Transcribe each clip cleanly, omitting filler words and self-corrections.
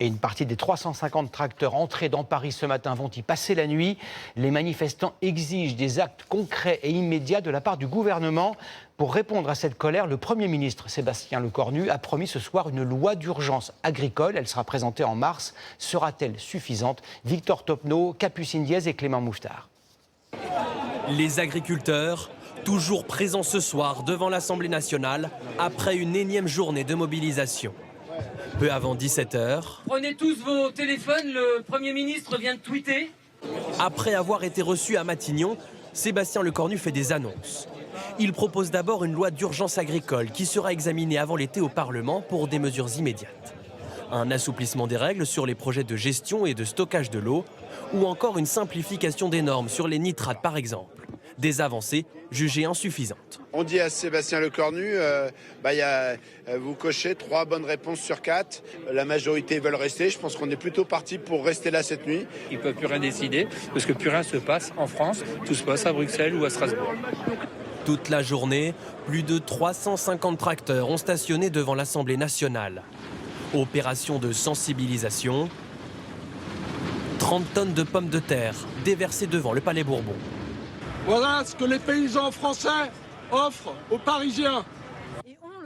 Et une partie des 350 tracteurs entrés dans Paris ce matin vont y passer la nuit. Les manifestants exigent des actes concrets et immédiats de la part du gouvernement. Pour répondre à cette colère, le Premier ministre Sébastien Lecornu a promis ce soir une loi d'urgence agricole. Elle sera présentée en mars. Sera-t-elle suffisante? Victor Topno, Capucine Diez et Clément Mouffetard. Les agriculteurs, toujours présents ce soir devant l'Assemblée nationale, après une énième journée de mobilisation. Peu avant 17h. Prenez tous vos téléphones, le Premier ministre vient de tweeter. Après avoir été reçu à Matignon, Sébastien Lecornu fait des annonces. Il propose d'abord une loi d'urgence agricole qui sera examinée avant l'été au Parlement pour des mesures immédiates. Un assouplissement des règles sur les projets de gestion et de stockage de l'eau, ou encore une simplification des normes sur les nitrates par exemple. Des avancées jugées insuffisantes. On dit à Sébastien Lecornu, vous cochez 3 bonnes réponses sur 4. La majorité veulent rester. Je pense qu'on est plutôt parti pour rester là cette nuit. Ils ne peuvent plus rien décider parce que plus rien se passe en France. Tout se passe à Bruxelles ou à Strasbourg. Toute la journée, plus de 350 tracteurs ont stationné devant l'Assemblée nationale. Opération de sensibilisation. 30 tonnes de pommes de terre déversées devant le Palais Bourbon. Voilà ce que les paysans français offrent aux Parisiens.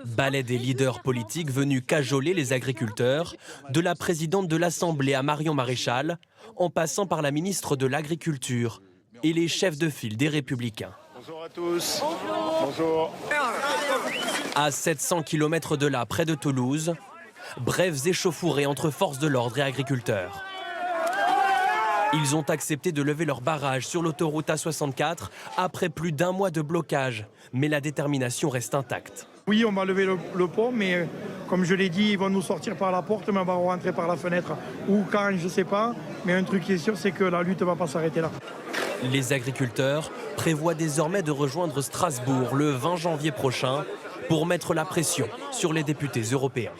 Ballet des leaders politiques venus cajoler les agriculteurs, de la présidente de l'Assemblée à Marion Maréchal, en passant par la ministre de l'Agriculture et les chefs de file des Républicains. Bonjour à tous. Bonjour. À 700 km de là, près de Toulouse, brèves échauffourées entre forces de l'ordre et agriculteurs. Ils ont accepté de lever leur barrage sur l'autoroute A64 après plus d'1 mois de blocage. Mais la détermination reste intacte. Oui, on va lever le pont, mais comme je l'ai dit, ils vont nous sortir par la porte, mais on va rentrer par la fenêtre. Ou quand, je ne sais pas. Mais un truc qui est sûr, c'est que la lutte ne va pas s'arrêter là. Les agriculteurs prévoient désormais de rejoindre Strasbourg le 20 janvier prochain pour mettre la pression sur les députés européens.